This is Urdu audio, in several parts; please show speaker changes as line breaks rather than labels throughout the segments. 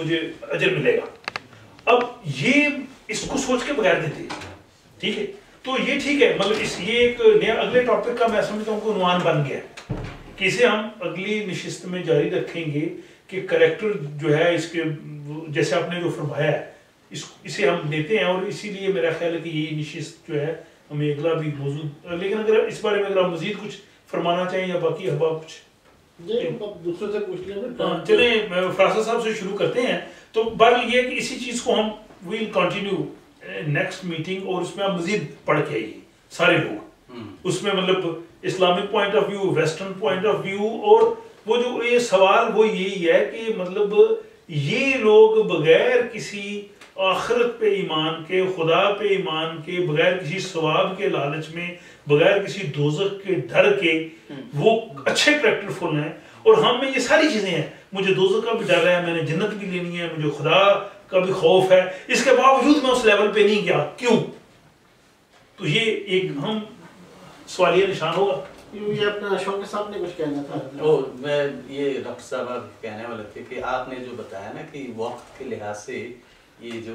مجھے اجر ملے گا. اب یہ اس کو سوچ کے بغیر دیتے, ٹھیک ہے, تو یہ ٹھیک ہے, مطلب یہ ایک نیا اگلے ٹاپک کا میں سمجھتا ہوں کہ عنوان بن گیا ہے کہ اسے ہم اگلی نشست میں جاری رکھیں گے کہ کریکٹر جو ہے اس کے جیسے آپ نے جو فرمایا ہے اسے ہم لیتے ہیں, اور اسی لیے میرا خیال ہے کہ یہ نشست جو ہے ہمیں اگلا بھی موضوع, لیکن اگر اس بارے میں اگر آپ مزید کچھ فرمانا چاہیں یا باقی احباب کچھ
دوسرے سے پوچھ لیں.
چلیں فراست صاحب سے شروع کرتے ہیں. تو بہرحال یہ کہ اسی چیز کو ہم ویل کنٹینیو نیکسٹ میٹنگ, اور اس میں ہم مزید پڑھ کے آئیے سارے لوگ, اس میں مطلب Islamic point of view, western point of view, اور وہ جو یہ سوال وہ یہی ہے کہ مطلب یہ لوگ بغیر کسی آخرت پہ ایمان کے, خدا پہ ایمان کے, بغیر کسی ثواب کے لالچ میں, بغیر کسی دوزخ کے ڈر کے وہ اچھے کریکٹر فل ہیں, اور ہم میں یہ ساری چیزیں ہیں, مجھے دوزخ کا بھی ڈر ہے, میں نے جنت بھی لینی ہے, مجھے خدا کا بھی خوف ہے, اس کے باوجود میں اس لیول پہ نہیں گیا, کیوں؟ تو یہ ایک ہم سوالیہ نشان ہوگا.
یہ اپنا شوق صاحب نے کچھ کہنا تھا.
میں یہ ڈاکٹر صاحب کہنے والے تھے کہ آپ نے جو بتایا نا کہ وقت کے لحاظ سے یہ جو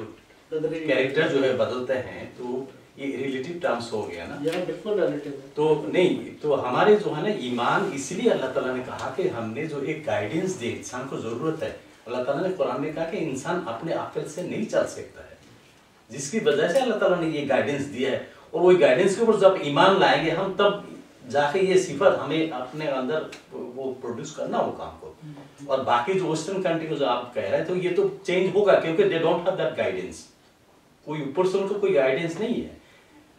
کیریکٹر جو ہے بدلتے ہیں, تو یہ ریلیٹیو ٹرمز ہو گیا نا.
بالکل ریلیٹیو.
تو نہیں, تو ہمارے جو ہے نا ایمان, اس لیے اللہ تعالیٰ نے کہا کہ ہم نے جو ایک گائیڈنس دی انسان کو ضرورت ہے. اللہ تعالیٰ نے قرآن میں کہا کہ انسان اپنے عقل سے نہیں چل سکتا ہے, جس کی وجہ سے اللہ تعالیٰ نے یہ گائیڈنس دیا ہے, اور وہ گائیڈنس کے اوپر جب ایمان لائیں گے ہم, تب جا کے یہ صفت ہمیں اپنے اندر وہ پروڈیوس کرنا ہو کام کو. اور باقی جو ویسٹرن کنٹری کو جو آپ کہہ رہے ہیں, تو یہ تو چینج ہوگا کیونکہ they don't have that guidance. کوئی اوپر سے ان کو کوئی گائیڈنس نہیں ہے.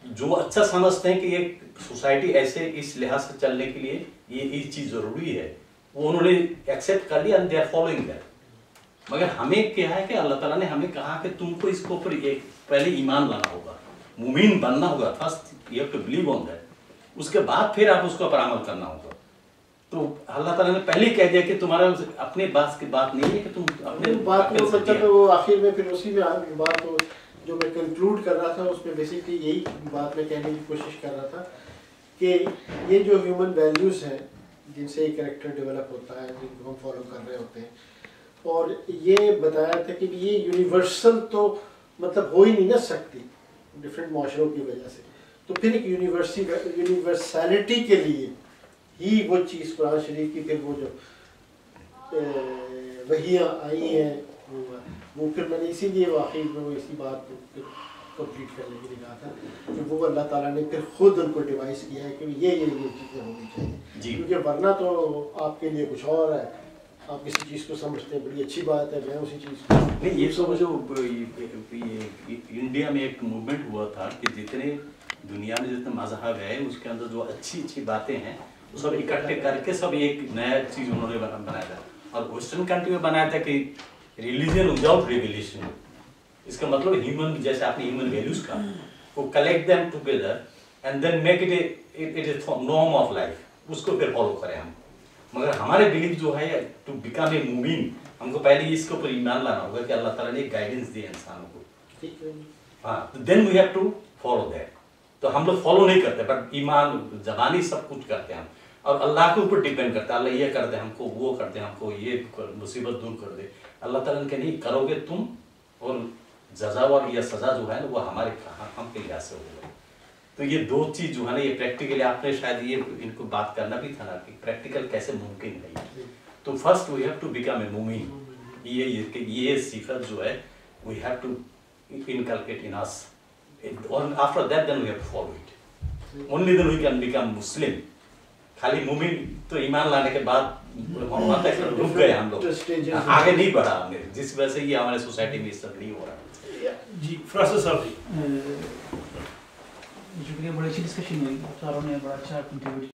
جو اچھا سمجھتے ہیں کہ ایک سوسائٹی ایسے اس لحاظ سے چلنے کے لیے یہ چیز ضروری ہے, وہ انہوں نے ایکسیپٹ کر لیا, and they are following that. مگر ہمیں کیا ہے کہ اللہ تعالیٰ نے ہمیں کہا کہ تم کو اس کے اوپر ایک پہلے ایمان لانا ہوگا, مومن بننا ہوگا. First you have to believe on that, اس کے بعد پھر آپ اس کو پر عمل کرنا ہوگا. تو اللہ تعالیٰ نے پہلے کہہ دیا کہ تمہارا اپنے بات کی بات نہیں ہے کہ تم اپنے
بات کو مطلب وہ آخر میں پھر اسی میں بات کو جو میں کنکلوڈ کر رہا تھا, اس میں بیسکلی یہی بات میں کہنے کی کوشش کر رہا تھا کہ یہ جو ہیومن ویلیوز ہیں جن سے ایک کریکٹر ڈیولپ ہوتا ہے, جن کو ہم فالو کر رہے ہوتے ہیں, اور یہ بتایا تھا کہ یہ یونیورسل تو مطلب ہو ہی نہیں نہ سکتی ڈفرینٹ معاشروں کی وجہ سے. تو پھر ایک یونیورسلٹی کے لیے ہی وہ چیز قرآن شریف کی پھر وہ جو وحیاں آئی ہیں وہ پھر میں نے اسی لیے واقعی میں وہ اسی بات کو کمپلیٹ کرنے کے لیے کہا تھا کہ وہ اللہ تعالیٰ نے پھر خود ان کو ڈیوائس کیا ہے کہ یہ چیزیں ہونی چاہیے. کیونکہ ورنہ تو آپ کے لیے کچھ اور ہے, آپ کسی چیز کو سمجھتے ہیں بڑی اچھی بات ہے, میں اسی چیز کو
نہیں. یہ تو جو انڈیا میں ایک موومنٹ ہوا تھا کہ جتنے دنیا میں جتنے مذہب ہے اس کے اندر جو اچھی اچھی باتیں ہیں وہ سب اکٹھے کر کے سب ایک نیا چیز انہوں نے بنایا تھا. اور ویسٹرن کنٹری میں بنایا تھا کہ ریلیجن وداؤٹ ریولیشن. اس کا مطلب ہیومن, جیسے آپ نے ہیومن ویلیوز کا, وہ collect them together and then make it norm of life, اس کو پھر فالو کریں ہم. مگر ہمارے بلیف جو ہے ٹو بیکم اے مومن, ہم کو پہلے اس کے اوپر ایمان لانا ہوگا کہ اللہ تعالیٰ نے گائیڈنس دی ہے انسانوں کو. ہاں, then we have to follow that. تو ہم لوگ فالو نہیں کرتے, بٹ ایمان زبانی سب کچھ کرتے ہیں ہم, اور اللہ کے اوپر ڈیپینڈ کرتا ہے. اللہ یہ کر دے ہم کو, وہ کر دے ہم کو, یہ مصیبت دور کر دے. اللہ تعالیٰ نے کہ نہیں کرو گے تم, اور جزا اور یہ سزا جو ہے نا وہ ہمارے ہم کے لحاظ سے ہوگا. تو یہ دو چیز جو ہے نا یہ پریکٹیکلی آپ نے شاید یہ ان کو بات کرنا بھی تھا نا کہ پریکٹیکل کیسے ممکن ہے. تو first we have to become a مومن. یہ صفت جو ہے we have to inculcate in us, اور after that then we have to follow it. Only then we can become Muslim. خالی مومن تو ایمان لانے کے بعد رک گئے ہم لوگ, آگے نہیں بڑھا ہم نے, جس وجہ سے یہ ہمارے سوسائٹی میں اس طرح نہیں ہو رہا.
جی فراست صاحب جی.
شکریہ, بڑی اچھی ڈسکشن ہوئی, آپ ساروں نے بڑا اچھا کنٹریبیوٹ